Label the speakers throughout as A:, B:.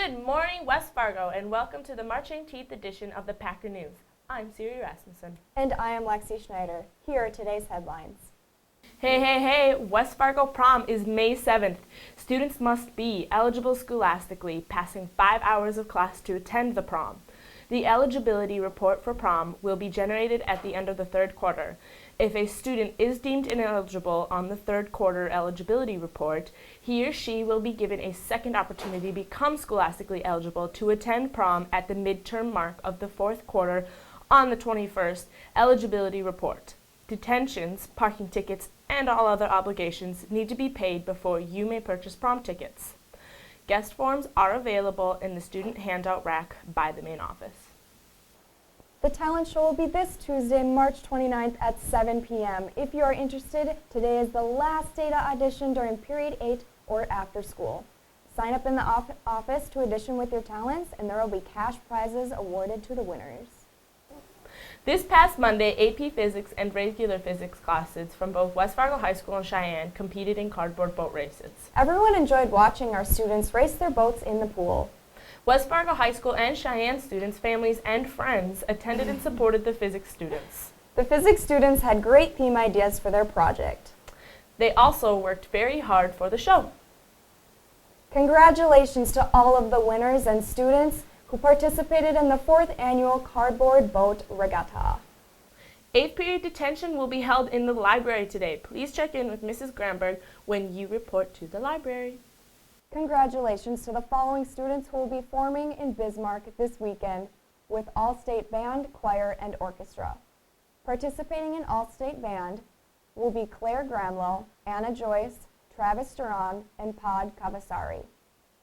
A: Good morning, West Fargo, and welcome to the March 18th edition of the Packer News. I'm Siri Rasmussen.
B: And I am Lexi Schneider. Here are today's headlines.
A: Hey, West Fargo prom is May 7th. Students must be eligible scholastically, passing 5 hours of class to attend the prom. The eligibility report for prom will be generated at the end of the third quarter. If a student is deemed ineligible on the third quarter eligibility report, he or she will be given a second opportunity to become scholastically eligible to attend prom at the midterm mark of the fourth quarter on the 21st eligibility report. Detentions, parking tickets, and all other obligations need to be paid before you may purchase prom tickets. Guest forms are available in the student handout rack by the main office.
B: The talent show will be this Tuesday, March 29th at 7 p.m. If you are interested, today is the last day to audition during Period 8 or after school. Sign up in the office to audition with your talents, and there will be cash prizes awarded to the winners.
A: This past Monday, AP Physics and regular physics classes from both West Fargo High School and Cheyenne competed in cardboard boat races.
B: Everyone enjoyed watching our students race their boats in the pool.
A: West Fargo High School and Cheyenne students, families, and friends attended and supported the physics students.
B: The physics students had great theme ideas for their project.
A: They also worked very hard for the show.
B: Congratulations to all of the winners and students who participated in the 4th annual Cardboard Boat Regatta.
A: 8th period detention will be held in the library today. Please check in with Mrs. Gramberg when you report to the library.
B: Congratulations to the following students who will be forming in Bismarck this weekend with All-State Band, Choir, and Orchestra. Participating in All-State Band will be Claire Gramlow, Anna Joyce, Travis Duran, and Pod Cavassari.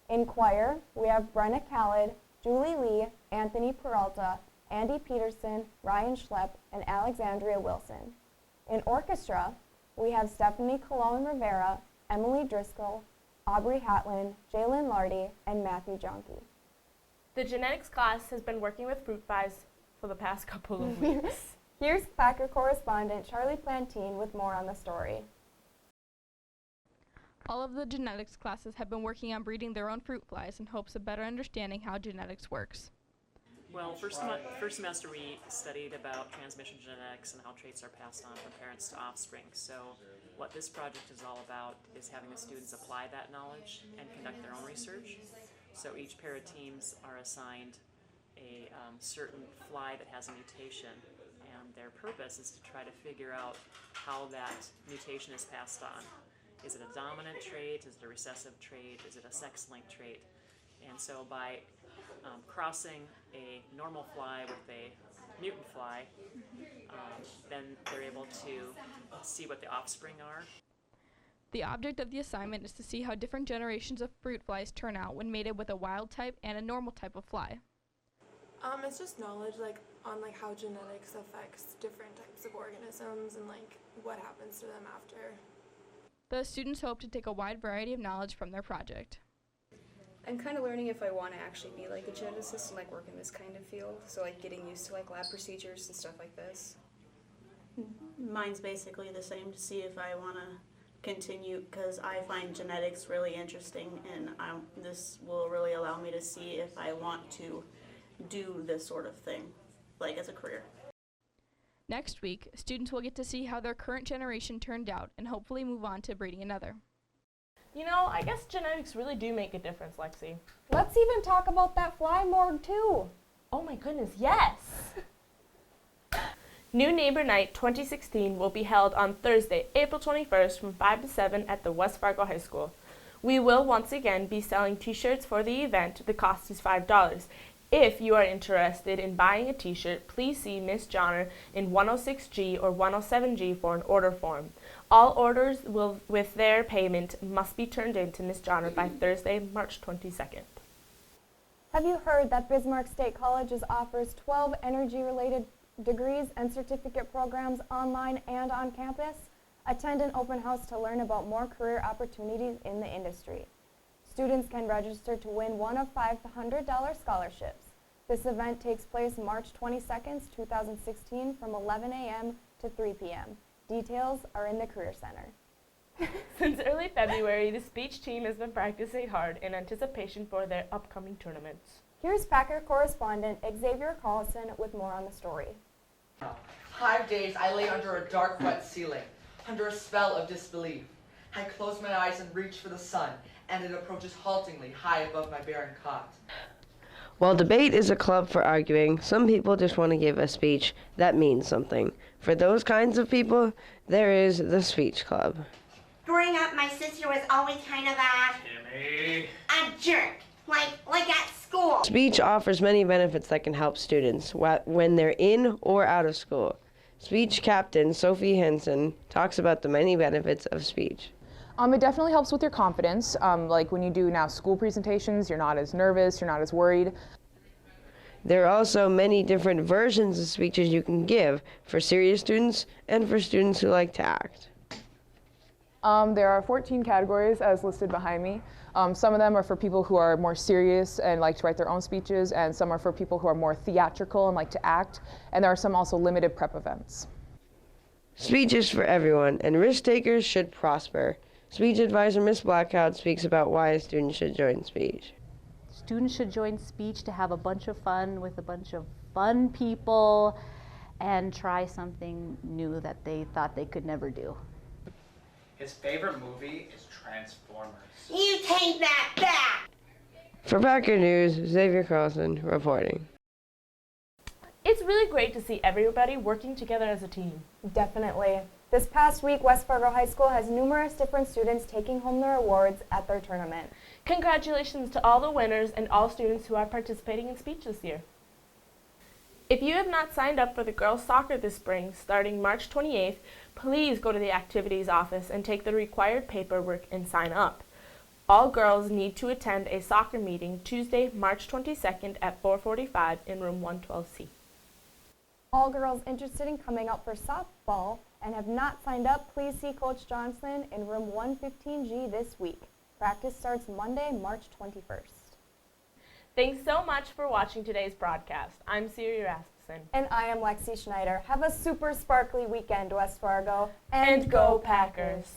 B: In choir, we have Brenna Khaled, Julie Lee, Anthony Peralta, Andy Peterson, Ryan Schlepp, and Alexandria Wilson. In orchestra, we have Stephanie Colon Rivera, Emily Driscoll, Aubrey Hatlin, Jalen Lardy, and Matthew Jonke.
A: The genetics class has been working with fruit flies for the past couple of weeks.
B: Here's Packer correspondent Charlie Plantine with more on the story.
C: All of the genetics classes have been working on breeding their own fruit flies in hopes of better understanding how genetics works.
D: Well, first semester we studied about transmission genetics and how traits are passed on from parents to offspring. So what this project is all about is having the students apply that knowledge and conduct their own research. So each pair of teams are assigned a certain fly that has a mutation, and their purpose is to try to figure out how that mutation is passed on. Is it a dominant trait? Is it a recessive trait? Is it a sex-linked trait? And so by crossing a normal fly with a mutant fly, then they're able to see what the offspring are.
C: The object of the assignment is to see how different generations of fruit flies turn out when mated with a wild type and a normal type of fly.
E: It's just knowledge on how genetics affects different types of organisms and what happens to them after.
C: The students hope to take a wide variety of knowledge from their project.
F: I'm kind of learning if I want to actually be a geneticist and work in this kind of field, so getting used to lab procedures and stuff like this.
G: Mine's basically the same, to see if I want to continue, because I find genetics really interesting, and this will really allow me to see if I want to do this sort of thing, as a career.
C: Next week, students will get to see how their current generation turned out and hopefully move on to breeding another.
A: You know, I guess genetics really do make a difference, Lexi.
B: Let's even talk about that fly morgue too.
A: Oh my goodness, yes! New Neighbor Night 2016 will be held on Thursday, April 21st from 5 to 7 at the West Fargo High School. We will once again be selling t-shirts for the event. The cost is $5. If you are interested in buying a t-shirt, please see Ms. Johnner in 106G or 107G for an order form. All orders with their payment must be turned in to Ms. Johnner by Thursday, March 22nd.
B: Have you heard that Bismarck State Colleges offers 12 energy-related degrees and certificate programs online and on campus? Attend an open house to learn about more career opportunities in the industry. Students can register to win one of $500 scholarships. This event takes place March 22nd, 2016 from 11 a.m. to 3 p.m. Details are in the Career Center.
A: Since early February, the speech team has been practicing hard in anticipation for their upcoming tournaments.
B: Here's Packer correspondent Xavier Carlson with more on the story.
H: 5 days I lay under a dark, wet ceiling, under a spell of disbelief. I close my eyes and reach for the sun, and it approaches haltingly high above my barren cot.
I: While debate is a club for arguing, some people just want to give a speech that means something. For those kinds of people, there is the speech club.
J: Growing up, my sister was always kind of a jerk, like at school.
I: Speech offers many benefits that can help students when they're in or out of school. Speech captain Sophie Henson talks about the many benefits of speech.
K: It definitely helps with your confidence. Like when you do now school presentations, you're not as nervous, you're not as worried.
I: There are also many different versions of speeches you can give for serious students and for students who like to act.
K: There are 14 categories as listed behind me. Some of them are for people who are more serious and like to write their own speeches, and some are for people who are more theatrical and like to act, and there are some also limited prep events.
I: Speech is for everyone, and risk takers should prosper. Speech advisor Ms. Blackhout speaks about why a student should join speech.
L: Students should join speech to have a bunch of fun with a bunch of fun people and try something new that they thought they could never do.
M: His favorite movie is Transformers.
J: You take that back!
I: For Packer News, Xavier Carlson reporting.
A: It's really great to see everybody working together as a team.
B: Definitely. This past week, West Fargo High School has numerous different students taking home their awards at their tournament.
A: Congratulations to all the winners and all students who are participating in speech this year. If you have not signed up for the girls' soccer this spring, starting March 28th, please go to the activities office and take the required paperwork and sign up. All girls need to attend a soccer meeting Tuesday, March 22nd at 4:45 in room 112C.
B: All girls interested in coming up for softball and have not signed up, please see Coach Johnson in room 115G this week. Practice starts Monday, March 21st.
A: Thanks so much for watching today's broadcast. I'm Siri Rasmussen.
B: And I am Lexi Schneider. Have a super sparkly weekend, West Fargo.
A: And go Packers!